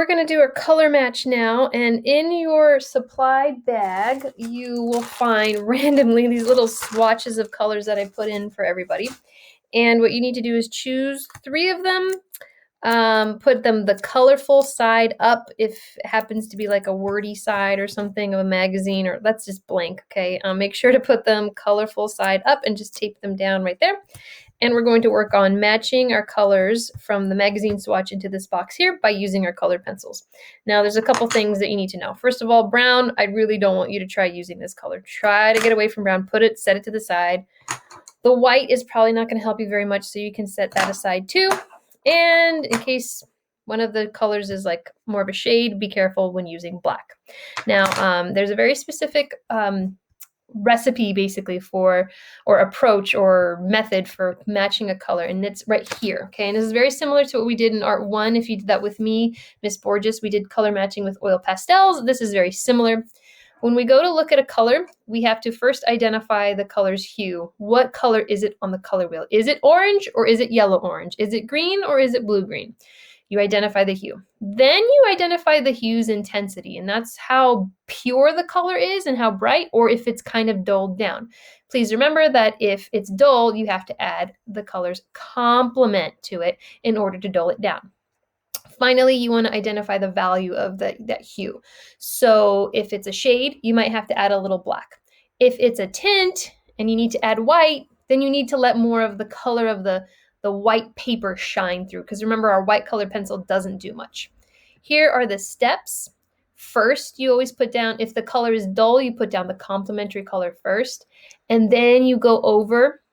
we're going to do a color match now, and in your supply bag, you will find randomly these little swatches of colors that I put in for everybody. And what you need to do is choose 3 of them, put them the colorful side up if it happens to be like a wordy side or something of a magazine, or that's just blank, okay? Make sure to put them colorful side up and just tape them down right there. And we're going to work on matching our colors from the magazine swatch into this box here by using our colored pencils. Now, there's a couple things that you need to know. First of all, brown, I really don't want you to try using this color. Try to get away from brown. Put it, set it to the side. The white is probably not going to help you very much, so you can set that aside too. And in case one of the colors is like more of a shade, be careful when using black. Now, there's a very specific recipe basically for, or approach or method for matching a color, and it's right here, okay? And this is very similar to what we did in Art 1. If you did that with me, Miss Borges, we did color matching with oil pastels. This is very similar. When we go to look at a color, we have to first identify the color's hue. What color is it on the color wheel? Is it orange or is it yellow orange? Is it green or is it blue green? You identify the hue. Then you identify the hue's intensity, and that's how pure the color is and how bright, or if it's kind of dulled down. Please remember that if it's dull, you have to add the color's complement to it in order to dull it down. Finally, you want to identify the value of that hue. So if it's a shade, you might have to add a little black. If it's a tint and you need to add white, then you need to let more of the color of the white paper shine through, because remember, our white colored pencil doesn't do much. Here are the steps. First, you always put down, if the color is dull, you put down the complementary color first, and then you go over.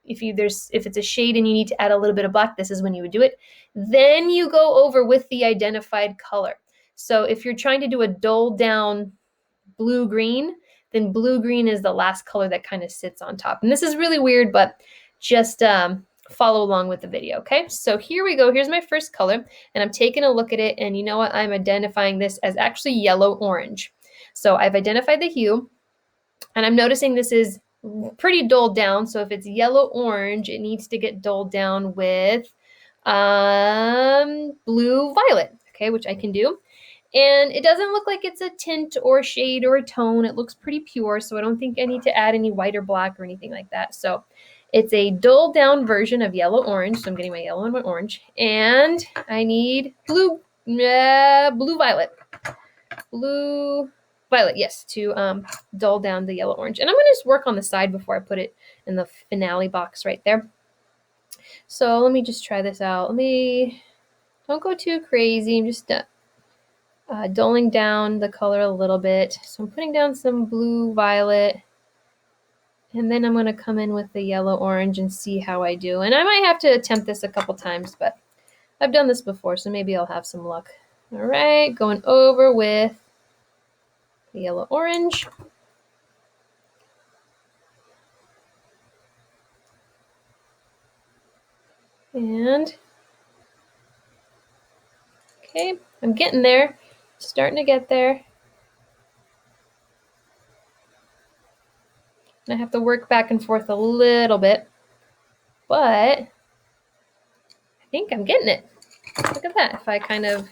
If it's a shade and you need to add a little bit of black, this is when you would do it. Then you go over with the identified color. So if you're trying to do a dull down blue-green, then blue-green is the last color that kind of sits on top. And this is really weird, but just follow along with the video, okay? So here we go. Here's my first color, and I'm taking a look at it, and you know what? I'm identifying this as actually yellow-orange. So I've identified the hue, and I'm noticing this is pretty dulled down. So if it's yellow-orange, it needs to get dulled down with blue-violet, okay, which I can do. And it doesn't look like it's a tint or a shade or a tone. It looks pretty pure, so I don't think I need to add any white or black or anything like that. So it's a dulled down version of yellow-orange. So I'm getting my yellow and my orange. And I need blue-violet. Blue-violet, yes, to dull down the yellow-orange. And I'm going to just work on the side before I put it in the finale box right there. So let me just try this out. Don't go too crazy. I'm just dulling down the color a little bit. So I'm putting down some blue-violet, and then I'm going to come in with the yellow-orange and see how I do. And I might have to attempt this a couple times, but I've done this before, so maybe I'll have some luck. All right, going over with the yellow-orange. And, okay, I'm getting there. Starting to get there. And I have to work back and forth a little bit, but I think I'm getting it. Look at that. If I kind of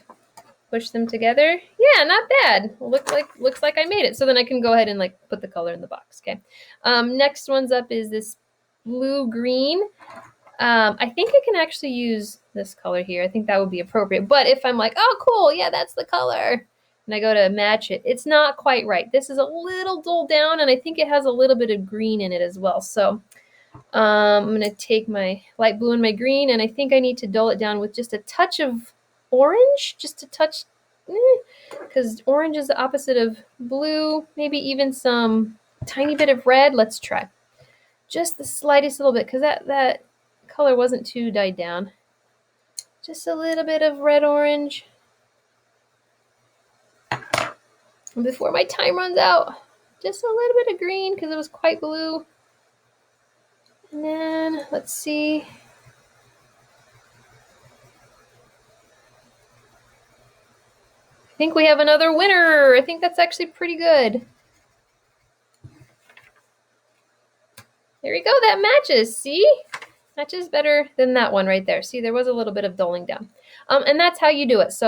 push them together, yeah, not bad. Looks like I made it. So then I can go ahead and like put the color in the box. Okay. Next one's up is this blue-green. I think I can actually use this color here. I think that would be appropriate. But if I'm like, oh, cool, yeah, that's the color, and I go to match it, it's not quite right. This is a little dulled down, and I think it has a little bit of green in it as well. So I'm going to take my light blue and my green, and I think I need to dull it down with just a touch of orange, just a touch, because orange is the opposite of blue. Maybe even some tiny bit of red. Let's try. Just the slightest little bit, because that color wasn't too dyed down. Just a little bit of red-orange. And before my time runs out, just a little bit of green, because it was quite blue. And then, let's see. I think we have another winner. I think that's actually pretty good. There we go, that matches, see? Matches better than that one right there. See, there was a little bit of dulling down. And that's how you do it. So